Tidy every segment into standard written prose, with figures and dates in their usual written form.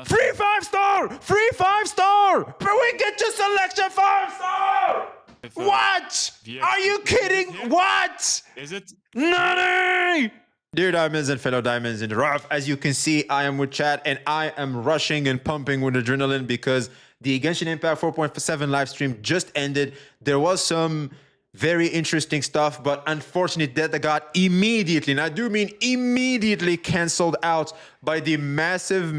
Free 5-star! Free 5-star! But we get to selection 5-star! What? Are you kidding? What? Is it? Nani! Dear Diamonds and fellow Diamonds in the rough, as you can see, I am with chat and I am rushing and pumping with adrenaline because the Genshin Impact 4.7 live stream just ended. There was some very interesting stuff, but unfortunately that got immediately, and I do mean immediately, canceled out by the massive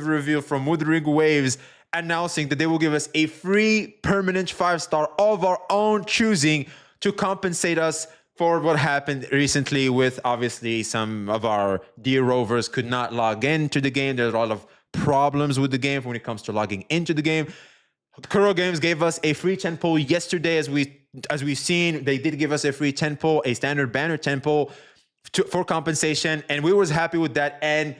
reveal from Wuthering Waves announcing that they will give us a free permanent 5-star of our own choosing to compensate us for what happened recently with obviously some of our dear rovers could not log into the game. There's a lot of problems with the game when it comes to logging into the game. Kuro Games gave us a free 10 pull yesterday, as we've seen. They did give us a free 10 pull, a standard banner 10 pull for compensation, and we was happy with that. And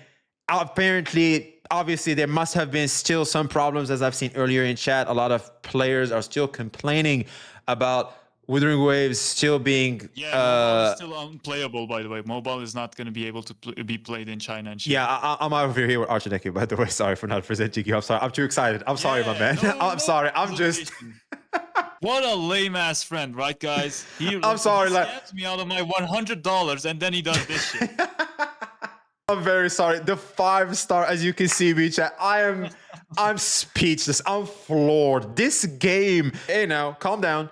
apparently, obviously, there must have been still some problems, as I've seen earlier in chat. A lot of players are still complaining about Wuthering Waves still being mobile is still unplayable, by the way. Mobile is not going to be able to be played in China and shit. Yeah, I'm over here with Archineki, by the way. Sorry for not presenting you. I'm sorry. I'm too excited. I'm sorry, my man. I'm sorry. I'm just... What a lame ass friend, right, guys? I'm sorry. He scams me out of my $100 and then he does this shit. I'm very sorry. The 5-star, as you can see, me chat. I'm speechless. I'm floored. This game. Hey, now, calm down.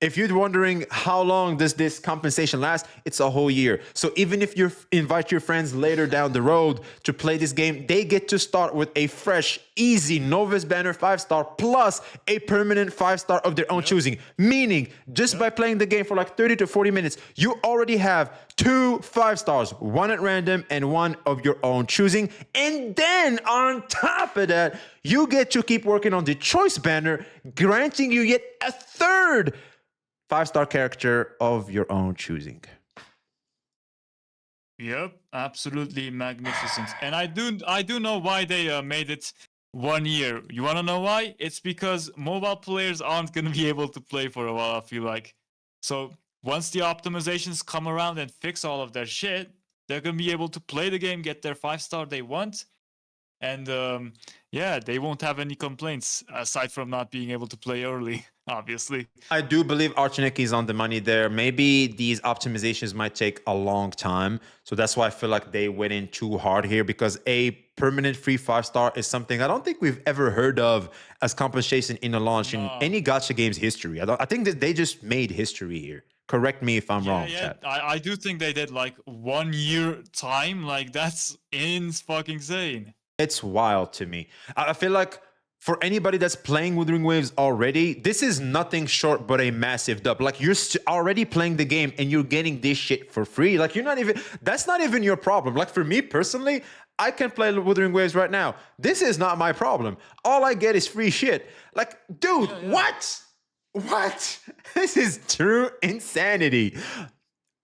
If you're wondering how long does this compensation last, it's a whole year. So even if you invite your friends later down the road to play this game, they get to start with a fresh, easy Novus banner 5-star plus a permanent 5-star of their own choosing. Meaning, just by playing the game for like 30 to 40 minutes, you already have 2 5-stars, one at random and one of your own choosing. And then on top of that, you get to keep working on the choice banner, granting you yet a third 5-star character of your own choosing. Yep, absolutely magnificent. And I do know why they made it 1 year. You want to know why? It's because mobile players aren't going to be able to play for a while, I feel like. So once the optimizations come around and fix all of their shit, they're going to be able to play the game, get their 5-star they want. And yeah, they won't have any complaints aside from not being able to play early, obviously. I do believe Archineki is on the money there. Maybe these optimizations might take a long time. So that's why I feel like they went in too hard here, because a permanent free 5-star is something I don't think we've ever heard of as compensation in a launch in any gacha game's history. I think that they just made history here. Correct me if I'm wrong, chat. I do think they did like 1 year time. Like, that's fucking insane. It's wild to me. I feel like for anybody that's playing Wuthering Waves already, this is nothing short but a massive dub. Like, you're already playing the game and you're getting this shit for free. Like, that's not even your problem. Like, for me personally, I can play Wuthering Waves right now. This is not my problem. All I get is free shit. Like, dude, what? What? This is true insanity.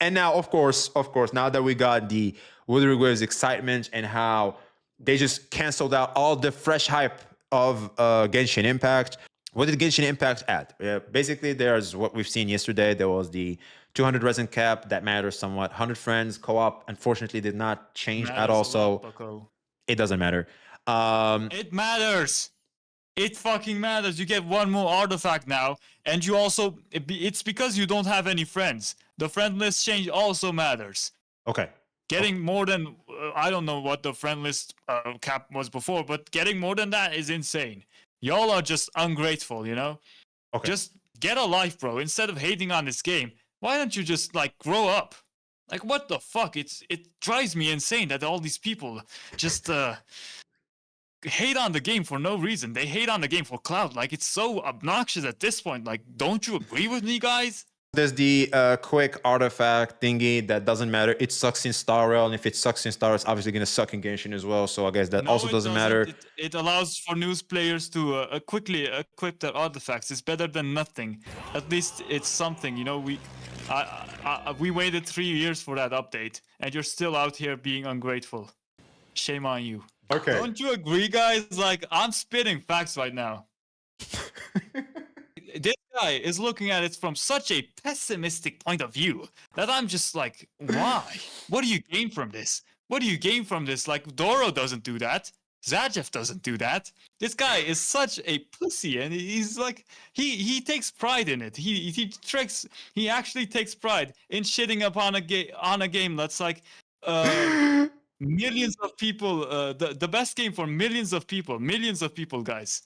And now, of course, now that we got the Wuthering Waves excitement and how they just canceled out all the fresh hype of Genshin Impact. What did Genshin Impact add? Basically, there's what we've seen yesterday. There was the 200 resin cap. That matters somewhat. 100 friends co-op, unfortunately, did not change at all. So it doesn't matter. It matters. It fucking matters. You get one more artifact now. And you also... It's because you don't have any friends. The friend list change also matters. Okay. Getting more than, I don't know what the friend list cap was before, but getting more than that is insane. Y'all are just ungrateful, you know? Okay. Just get a life, bro. Instead of hating on this game, why don't you just, like, grow up? Like, what the fuck? It drives me insane that all these people just hate on the game for no reason. They hate on the game for clout. Like, it's so obnoxious at this point. Like, don't you agree with me, guys? There's the quick artifact thingy that doesn't matter. It sucks in Star Rail, and if it sucks in Star, it's obviously going to suck in Genshin as well. So I guess that also doesn't matter. It allows for new players to quickly equip their artifacts. It's better than nothing. At least it's something, you know. We waited 3 years for that update, and you're still out here being ungrateful. Shame on you. Okay. Don't you agree, guys? Like, I'm spitting facts right now. This guy is looking at it from such a pessimistic point of view that I'm just like, why? What do you gain from this? What do you gain from this? Like, Doro doesn't do that. Zajev doesn't do that. This guy is such a pussy, and he's like he takes pride in it. He actually takes pride in shitting upon a game that's like millions of people. The best game for millions of people, guys.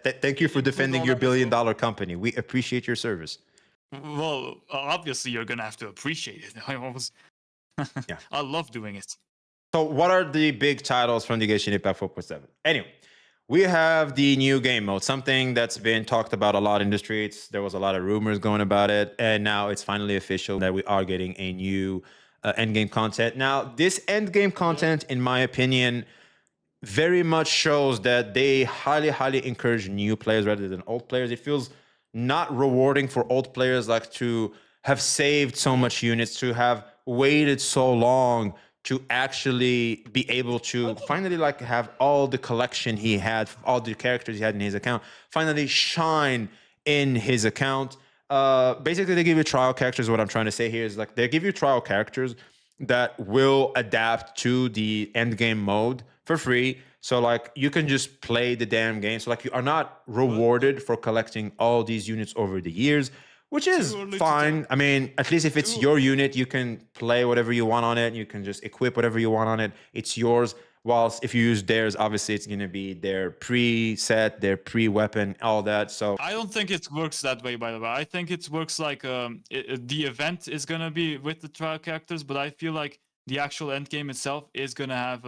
Thank you for You put defending all your that effort. $1 billion company. We appreciate your service. Well, obviously you're gonna have to appreciate it. Yeah. I love doing it. So, what are the big titles from the Genshin Impact 4.7? Anyway, we have the new game mode, something that's been talked about a lot in the streets. There was a lot of rumors going about it, and now it's finally official that we are getting a new endgame content. Now, this endgame content, in my opinion, very much shows that they highly, highly encourage new players rather than old players. It feels not rewarding for old players like to have saved so much units, to have waited so long to actually be able to finally like have all the collection he had, all the characters he had in his account, finally shine in his account. Basically, they give you trial characters. What I'm trying to say here is like they give you trial characters that will adapt to the end game mode for free. So like you can just play the damn game. So like you are not rewarded for collecting all these units over the years, which is fine. I mean, at least if it's your unit, you can play whatever you want on it. You can just equip whatever you want on it. It's yours. Whilst if you use theirs, obviously it's going to be their pre-set, their pre-weapon, all that. So I don't think it works that way, by the way. I think it works like the event is gonna be with the trial characters, but I feel like the actual end game itself is gonna have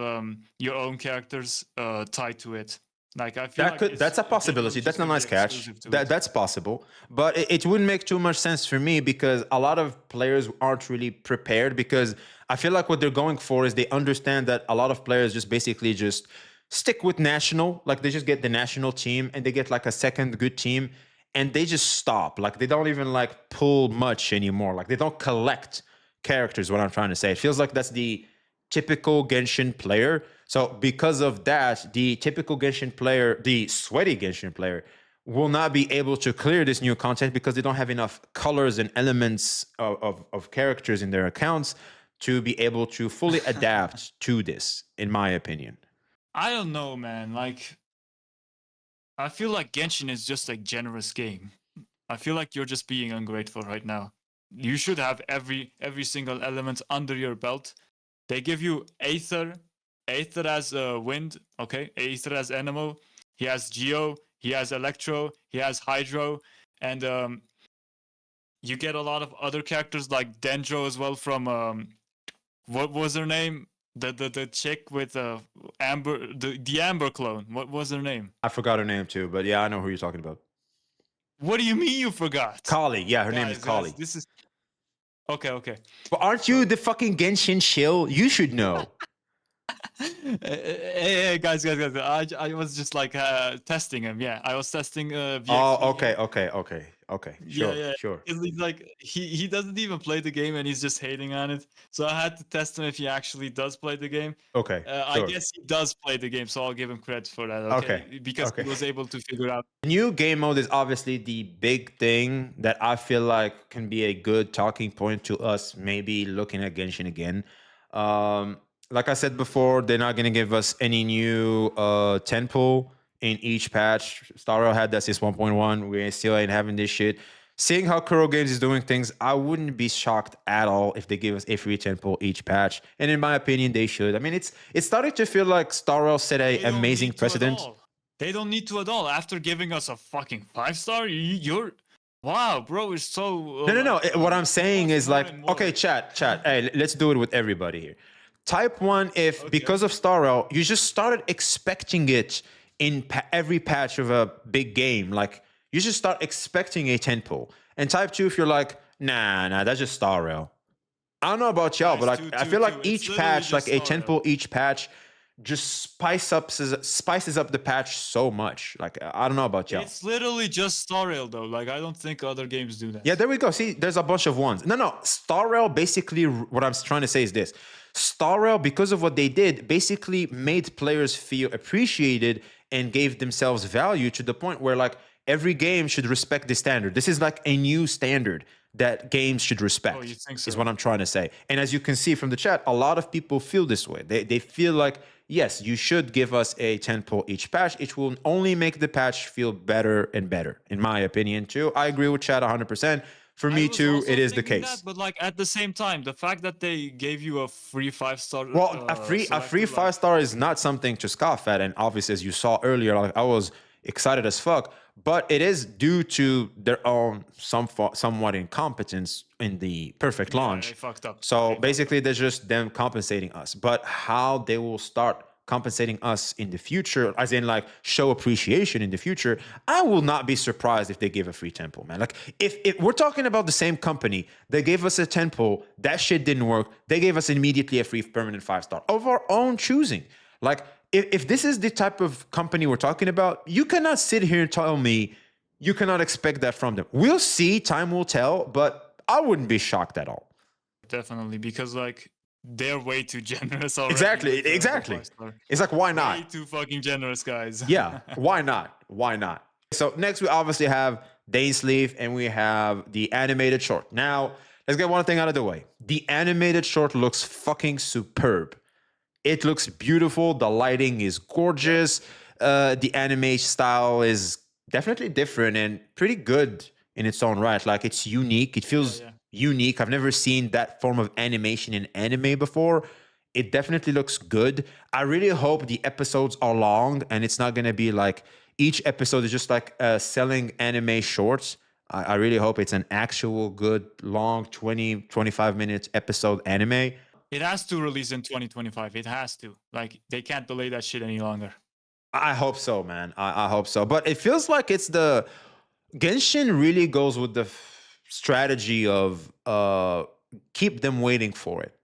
your own characters tied to it. Like I feel that like could that's a possibility. That's a nice catch. That's possible, but it wouldn't make too much sense for me because a lot of players aren't really prepared. Because I feel like what they're going for is they understand that a lot of players just basically just stick with national, like they just get the national team and they get like a second good team, and they just stop. Like they don't even like pull much anymore. Like they don't collect characters. What I'm trying to say, it feels like that's the typical Genshin player. So because of that, the typical Genshin player, the sweaty Genshin player, will not be able to clear this new content because they don't have enough colors and elements of characters in their accounts to be able to fully adapt to this, in my opinion. I don't know, man. Like I feel like Genshin is just a generous game. I feel like you're just being ungrateful right now. You should have every single element under your belt. They give you Aether. Aether as wind, okay? Aether as Anemo. He has Geo. He has Electro. He has Hydro. And you get a lot of other characters like Dendro as well from what was her name? The chick with Amber, the Amber clone. What was her name? I forgot her name too, but yeah, I know who you're talking about. What do you mean you forgot? Kali. Yeah, her name is Kali. This is okay. But aren't you the fucking Genshin shill? You should know. Hey, guys. I was just like testing him. Yeah, I was testing. Oh, VXP. okay. Sure, Yeah. sure. He's like he doesn't even play the game and he's just hating on it. So I had to test him if he actually does play the game. Okay, I sure. guess he does play the game, so I'll give him credit for that. Okay, Because okay. he was able to figure out. New game mode is obviously the big thing that I feel like can be a good talking point to us maybe looking at Genshin again. Like I said before, they're not going to give us any new temple in each patch. Star Rail had that since 1.1. We still ain't having this shit. Seeing how Kuro Games is doing things, I wouldn't be shocked at all if they give us a free temple each patch. And in my opinion, they should. I mean, it's starting to feel like Star Rail set a amazing precedent. They don't need to at all. After giving us a fucking 5-star, you're wow, bro. It's so No. What I'm saying is like, okay, chat. Hey, let's do it with everybody here. Type 1 if because of Star Rail, you just started expecting it in every patch of a big game. Like you just start expecting a tentpole. And type 2 if you're like, nah, that's just Star Rail. I don't know about y'all, but like I feel like each patch, like a tentpole each patch, just spices up the patch so much. Like I don't know about y'all. It's literally just Star Rail though. Like I don't think other games do that. Yeah, there we go. See, there's a bunch of ones. No. Star Rail basically, what I'm trying to say is this. Star Rail, because of what they did, basically made players feel appreciated and gave themselves value to the point where like every game should respect the standard. This is like a new standard. that games should respect, Oh, you think is so? what I'm trying to say. And as you can see from the chat, a lot of people feel this way. They feel like, yes, you should give us a 10 pull each patch. It will only make the patch feel better and better, in my opinion, too. I agree with chat 100%. For I me, was too, it also is the thinking case. that, but like at the same time, the fact that they gave you a free 5-star Well, a free selector, like 5 star is not something to scoff at, and obviously, as you saw earlier, like I was excited as fuck. But it is due to their own somewhat incompetence in the perfect yeah, they launch. fucked up. So They fucked up. basically, they're just them compensating us. But how they will start compensating us in the future, as in like show appreciation in the future, I will not be surprised if they give a free temple, man. Like if we're talking about the same company, they gave us a temple, that shit didn't work. They gave us immediately a free permanent 5 star of our own choosing. Like if this is the type of company we're talking about, you cannot sit here and tell me you cannot expect that from them. We'll see, time will tell, but I wouldn't be shocked at all. Definitely, because like they're way too generous already. Exactly, with, the exactly. 5-star. It's like, why not? Way too fucking generous, guys. Yeah, why not? Why not? So next we obviously have Dainsleif and we have the animated short. Now, let's get one thing out of the way. The animated short looks fucking superb. It looks beautiful. The lighting is gorgeous. The anime style is definitely different and pretty good in its own right. Like it's unique. It feels unique. I've never seen that form of animation in anime before. It definitely looks good. I really hope the episodes are long and it's not going to be like each episode is just like selling anime shorts. I really hope it's an actual good long 20, 25 minutes episode anime. It has to release in 2025. It has to. Like they can't delay that shit any longer. I hope so, man. I hope so. But it feels like it's the Genshin really goes with the strategy of keep them waiting for it.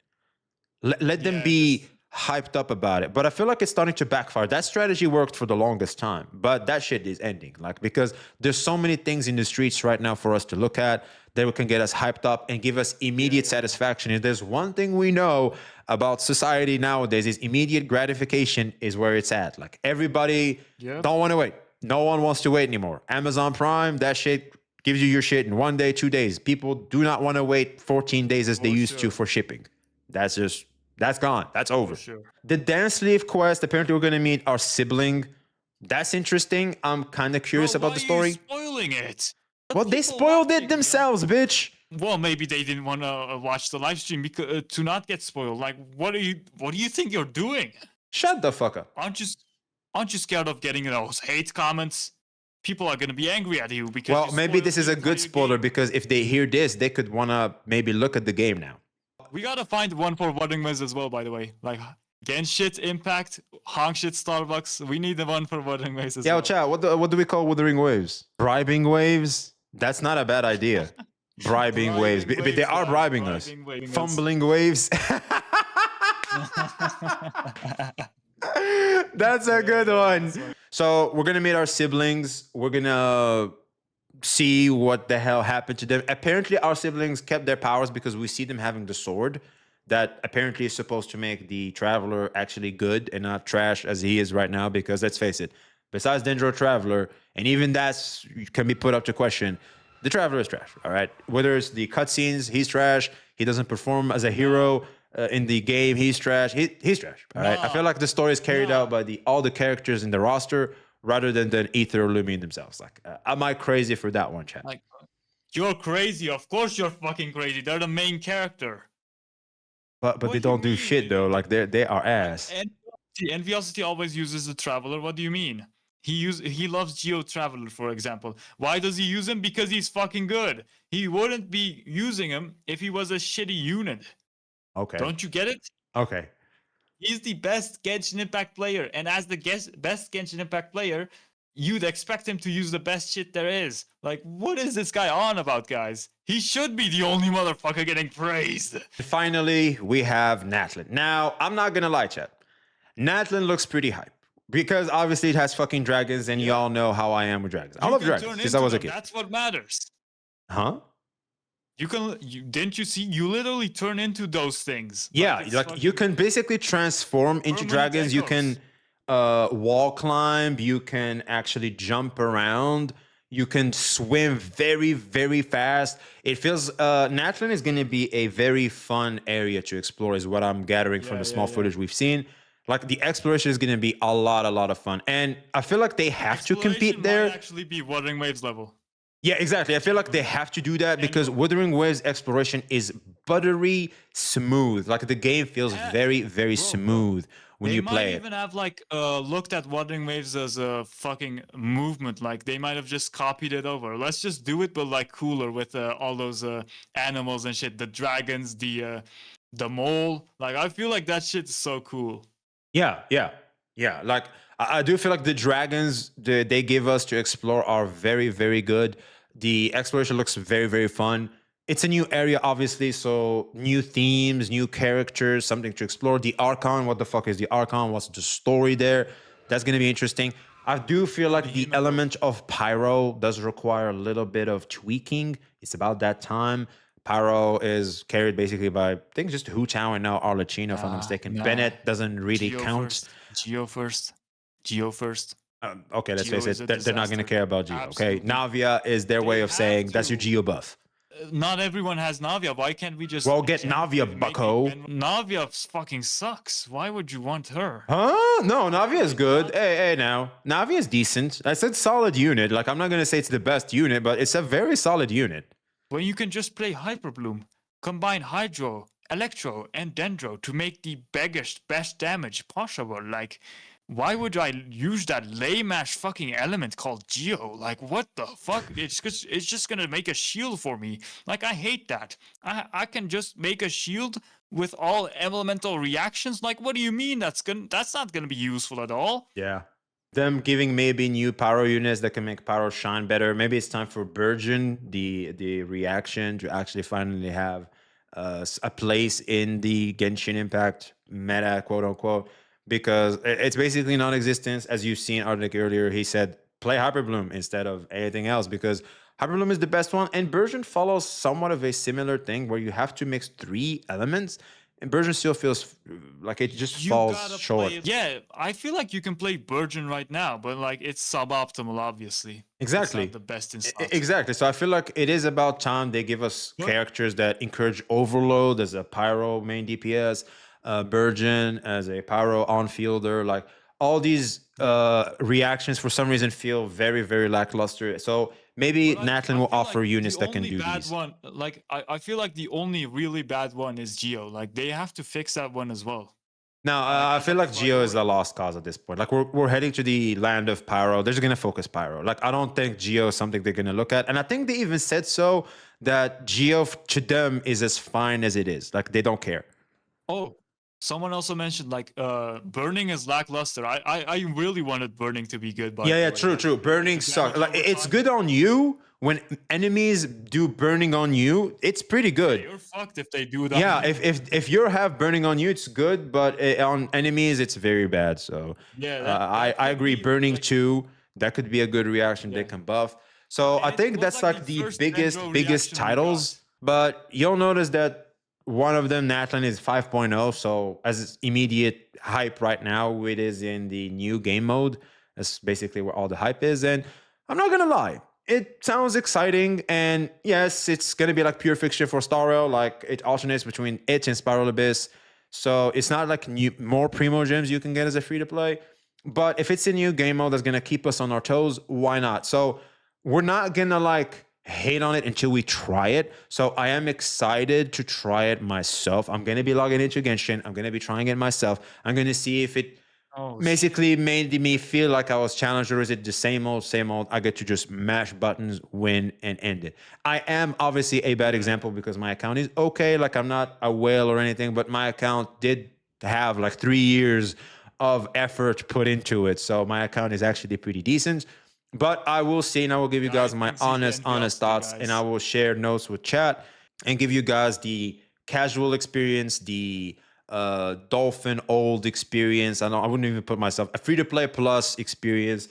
Let them be hyped up about it. But I feel like it's starting to backfire. That strategy worked for the longest time, but that shit is ending. Like because there's so many things in the streets right now for us to look at that can get us hyped up and give us immediate satisfaction. If there's one thing we know about society nowadays, is immediate gratification is where it's at. Like everybody don't want to wait. No one wants to wait anymore. Amazon Prime, that shit gives you your shit in 1 day, 2 days. People do not want to wait 14 days as they used to for shipping. That's gone. That's over. The Dainsleif quest, apparently we're going to meet our sibling. That's interesting. I'm kind of curious about the story. Spoiling it. Well, they spoiled it themselves, bitch. Well, maybe they didn't want to watch the live stream because to not get spoiled. Like, what do you think you're doing? Shut the fuck up. Aren't you scared of getting those hate comments? People are gonna be angry at you because. Well, maybe this is a good spoiler because if they hear this, they could wanna maybe look at the game now. We gotta find one for Wuthering Waves as well, by the way. Like Genshin Impact, Hongshit Starbucks. We need the one for Wuthering Waves as well. Yeah, chat. What do we call Wuthering Waves? Bribing waves? That's not a bad idea. Bribing waves. But they are bribing us. Fumbling waves. That's a good one. So we're gonna meet our siblings. We're gonna see what the hell happened to them. Apparently, our siblings kept their powers because we see them having the sword that apparently is supposed to make the Traveler actually good and not trash as he is right now. Because let's face it, besides Dendro Traveler, and even that can be put up to question, the Traveler is trash. All right, whether it's the cutscenes, he's trash. He doesn't perform as a hero. In the game, he's trash. He's trash. All right. I feel like the story is carried out by all the characters in the roster rather than Ether or Lumion themselves. Like, am I crazy for that one, chat? Like, you're crazy. Of course, you're fucking crazy. They're the main character. But they don't do shit though. Like they are ass. And Velocity always uses the Traveler. What do you mean? He loves Geo Traveler, for example. Why does he use him? Because he's fucking good. He wouldn't be using him if he was a shitty unit. Okay. Don't you get it? Okay. He's the best Genshin Impact player. And as the best Genshin Impact player, you'd expect him to use the best shit there is. Like, what is this guy on about, guys? He should be the only motherfucker getting praised. Finally, we have Natlin. Now, I'm not going to lie, chat. Natlin looks pretty hype. Because obviously it has fucking dragons, and y'all know how I am with dragons. I love dragons since I was a kid. That's what matters. Huh? Didn't you see? You literally turn into those things. Yeah, like you can basically transform into dragons. You can wall climb. You can actually jump around. You can swim very, very fast. It feels Natlan is going to be a very fun area to explore, is what I'm gathering from Yeah, the yeah, small yeah. footage we've seen. Like the exploration is going to be a lot of fun, and I feel like they have to Exploration compete might there. actually be Wuthering Waves level. Yeah, exactly. I feel like they Genuinely. have to do that because Genuinely. Wuthering Waves exploration is buttery smooth. Like the game feels Yeah, very, very bro. smooth when They you might play it. even have like looked at Wuthering Waves as a fucking movement. Like they might have just copied it over. Let's just do it, but like cooler with all those animals and shit. The dragons, the mole. Like I feel like that shit's so cool. Yeah, yeah, yeah. Like I do feel like the dragons they give us to explore are very, very good. The exploration looks very, very fun. It's a new area, obviously, so new themes, new characters, something to explore. The Archon, what the fuck is the Archon? What's the story there? That's gonna be interesting. I do feel like the Behemoth. element of pyro does require a little bit of tweaking. It's about that time. Pyro is carried basically by, I think, just Hu Tao and now Arlecchino, if I'm not Nah, mistaken. nah. Bennett doesn't really Geo count. first. Geo first. Geo first. Okay, let's Geo face is it, a they're not going to disaster. care about Geo. Okay, Absolutely. Navia is their way They of have saying that's your to. Geo buff. Not everyone has Navia. Why can't we just Well, get Navia, maybe bucko. Navia fucking sucks. Why would you want her? Huh? No, Navia is Why good. not? Hey, now. Navia is decent. I said solid unit. Like, I'm not going to say it's the best unit, but it's a very solid unit. When you can just play Hyperbloom, combine Hydro, Electro, and Dendro to make the best damage possible. Like, why would I use that lame ass fucking element called Geo? Like, what the fuck? It's just gonna make a shield for me. Like, I hate that. I can just make a shield with all elemental reactions. Like, what do you mean? That's not gonna be useful at all. Yeah. Them giving maybe new pyro units that can make pyro shine better. Maybe it's time for Burgeon, the reaction, to actually finally have a place in the Genshin Impact meta, quote unquote, because it's basically non-existence. As you've seen Arctic earlier, he said play Hyperbloom instead of anything else because Hyperbloom is the best one, and Burgeon follows somewhat of a similar thing where you have to mix three elements. And Burgeon still feels like it just You falls gotta short. play it. Yeah, I feel like you can play Burgeon right now, but like it's suboptimal, obviously. It's Exactly. not the best in slots. Exactly. So I feel like it is about time they give us But- characters that encourage overload as a pyro main DPS, Burgeon as a pyro on fielder. Like all these reactions for some reason feel very, very lackluster. So maybe But Natlin I will feel offer like units the that can only do bad these. one, like I feel like the only really bad one is Geo. Like they have to fix that one as well. Now, Like I as feel a like Geo is a priority. lost cause at this point. Like we're heading to the land of Pyro. They're just gonna focus Pyro. Like I don't think Geo is something they're gonna look at, and I think they even said so that Geo to them is as fine as it is. Like they don't care. Oh, someone also mentioned like burning is lackluster. I really wanted burning to be good, by Yeah, the yeah, way. true, Like true. Burning the sucks. damage Like over it's time. good on you when enemies do burning on you. It's pretty Yeah, good. you're fucked if they do that. Yeah, if you have burning on you, it's good, but on enemies, it's very bad. So Yeah, I that I could agree. be Burning like too, that could be a good reaction they yeah. can buff. So I And it think was that's like the like the first Dendro biggest reaction we titles. got. But you'll notice that one of them, Natlan, is 5.0. So as immediate hype right now, it is in the new game mode. That's basically where all the hype is. And I'm not gonna lie, it sounds exciting, and yes, it's gonna be like pure fiction for Star Rail. Like it alternates between it and Spiral Abyss, so it's not like more Primo gems you can get as a free to play. But if it's a new game mode that's gonna keep us on our toes, why not? So we're not gonna like hate on it until we try it. So I am excited to try it myself. I'm gonna be logging into Genshin. I'm gonna be trying it myself. I'm gonna see if it Oh shit. basically made me feel like I was challenged, or is it the same old, same old? I get to just mash buttons, win, and end it. I am obviously a bad example because my account is okay. Like I'm not a whale or anything, but my account did have like 3 years of effort put into it. So my account is actually pretty decent. But I will see and I will give you guys my Things you honest, can honest justify, thoughts, and I guys. will share notes with chat and give you guys the casual experience, the Dolphin old experience. I wouldn't even put myself a free to play plus experience.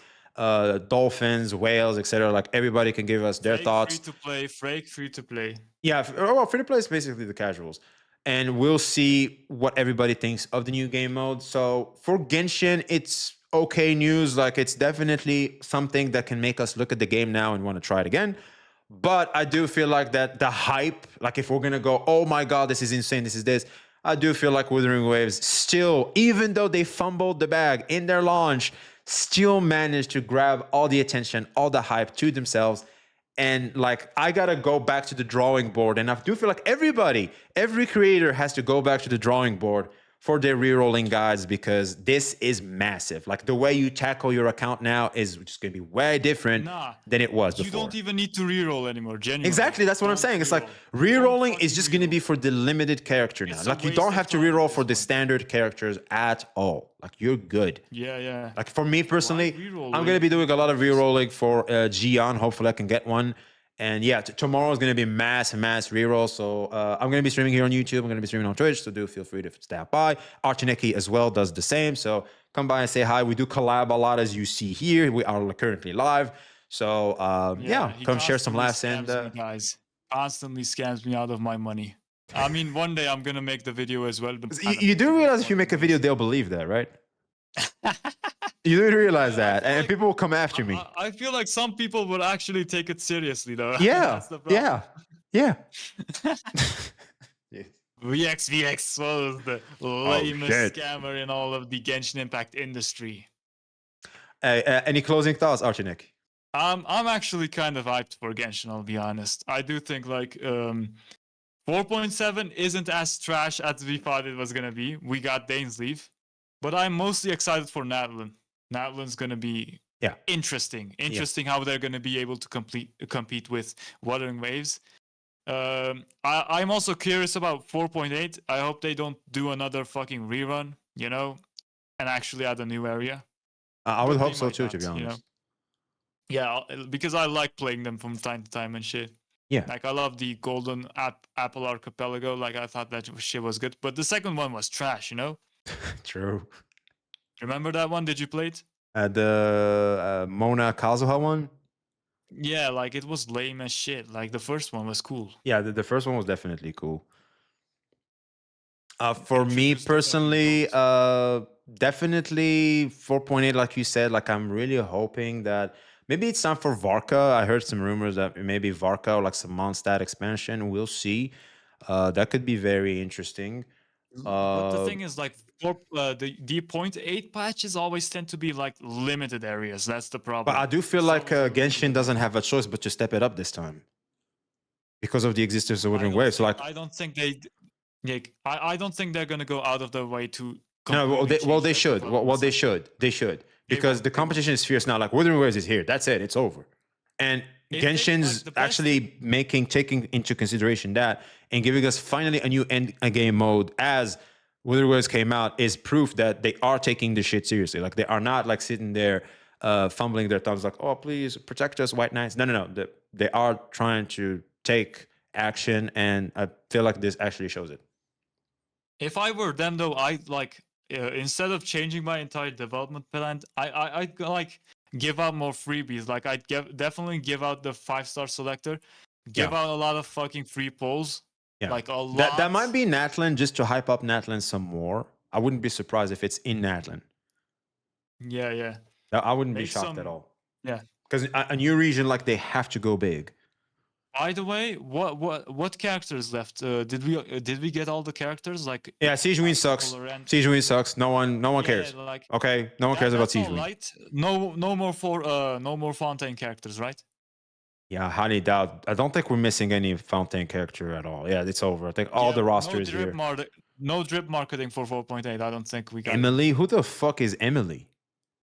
Dolphins, whales, etc. Like everybody can give us their Fake free thoughts. to play, fake free to play. Yeah, well, free to play is basically the casuals, and we'll see what everybody thinks of the new game mode. So for Genshin, it's okay news. Like it's definitely something that can make us look at the game now and want to try it again. But I do feel like that the hype, like if we're gonna go, oh my god, this is insane, this is this. I do feel like Wuthering Waves still, even though they fumbled the bag in their launch, still managed to grab all the attention, all the hype to themselves. And like I gotta go back to the drawing board. And I do feel like every creator has to go back to the drawing board for their rerolling guides because this is massive. Like the way you tackle your account now is just gonna be way different Nah, than it was you before. don't even need to reroll anymore. Genuinely, Exactly, that's what I'm don't saying. It's like Don't rerolling is fucking just going to reroll. be for the limited character now. It's a Like you waste don't of have to time at reroll this for the point. standard characters at all. Like you're good. Yeah, yeah. Like for me personally, reroll I'm when going to be doing a lot of you- rerolling for Gion. Hopefully I can get one. And yeah, tomorrow is going to be mass reroll. So I'm going to be streaming here on YouTube. I'm going to be streaming on Twitch. So do feel free to stop by. Archineki as well does the same. So come by and say hi. We do collab a lot as you see here. We are currently live. So yeah, he come share some constantly laughs and scams me, guys. Constantly scams me out of my money. I mean, one day I'm gonna make the video as well. But you do realize if you make a video, they'll believe that, right? You do realize that, and like- people will come after me. I feel like some people would actually take it seriously, though. Yeah, That's the problem. yeah. Yes. VX was the lamest shit. scammer in all of the Genshin Impact industry. Any closing thoughts, Archinik? I'm actually kind of hyped for Genshin, I'll be honest. I do think like 4.7 isn't as trash as we thought it was gonna be. We got Dane's Leaf, but I'm mostly excited for Natlan. Natlan's gonna be interesting. Interesting how they're gonna be able to compete with Wuthering Waves. I'm also curious about 4.8. I hope they don't do another fucking rerun, you know, and actually add a new area. I would But hope they so might too, not, to be honest. you know? Yeah, because I like playing them from time to time and shit. Yeah. Like I love the Golden Apple Archipelago. Like I thought that shit was good, but the second one was trash. You know? True. Remember that one? Did you play it? The Mona Kazuha one? Yeah, like it was lame as shit. Like the first one was cool. Yeah, the first one was definitely cool. For me Introduced the fucking personally, goat. definitely 4.8, like you said. Like I'm really hoping that maybe it's time for Varka. I heard some rumors that maybe Varka or like some Mondstadt expansion. We'll see. That could be very interesting. But the thing is, like, the 0.8 patches always tend to be like limited areas. That's the problem. But I do feel It's like always a limited Genshin doesn't have a choice but to step it up this time because of the existence of Wuthering Waves. So like, I don't think they. Like, I don't think they're gonna go out of their way to. no, well, they change their should. Well, they development should. They should because won't, the competition is fierce now. Like Wuthering Waves is here. That's it. It's over. And If they- Genshin's like, the best- actually taking into consideration that and giving us finally a new end game mode as Wuthering Waves came out is proof that they are taking this shit seriously. Like they are not like sitting there fumbling their thumbs like, oh, please protect us, White Knights. No. They are trying to take action, and I feel like this actually shows it. If I were them, though, I'd like instead of changing my entire development plan, I'd like give out more freebies. Like I'd definitely give out the 5-star selector, give out a lot of fucking free polls. Yeah, like a lot. That might be Natlan just to hype up Natlan some more. I wouldn't be surprised if it's in Natlan. Yeah. I wouldn't be Make shocked at some- all. Yeah. Because a new region, like they have to go big. By the way, what characters left? Did we get all the characters? Like Yeah, Siege Wing sucks. Colorant? Siege Wing sucks. No one Yeah, cares. like, Okay, no one cares about that's Siege all Wing. right. No more Fontaine characters, right? Yeah, highly doubt. I don't think we're missing any Fountain character at all. Yeah, it's over. I think all the roster is here. No drip marketing for 4.8. I don't think we got. Emily? Who the fuck is Emily?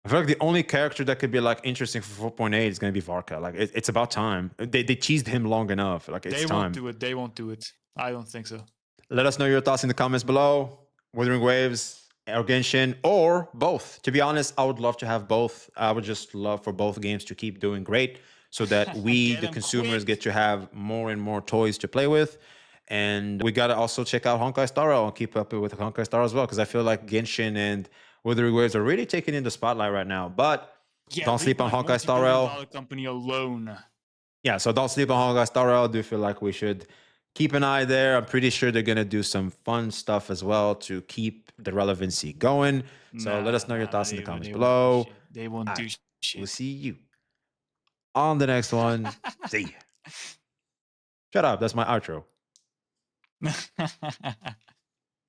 I feel like the only character that could be like interesting for 4.8 is going to be Varka. Like it's about time. They teased him long enough. Like it's They time. won't do it. They won't do it. I don't think so. Let us know your thoughts in the comments below. Wuthering Waves or Genshin or both. To be honest, I would love to have both. I would just love for both games to keep doing great so that we, Get the 'em consumers, quick. get to have more and more toys to play with. And we got to also check out Honkai Star Rail and keep up with Honkai Star as well because I feel like Genshin and Wuthering Waves are really taking in the spotlight right now. But don't sleep on Honkai Star Rail. Company alone. Yeah, so don't sleep on Honkai Star Rail. I do feel like we should keep an eye there. I'm pretty sure they're gonna do some fun stuff as well to keep the relevancy going. So let us know your Nah, thoughts in the comments they won't do below. shit. They won't All do right, we'll shit. see you on the next one. See ya. Shut up. That's my outro.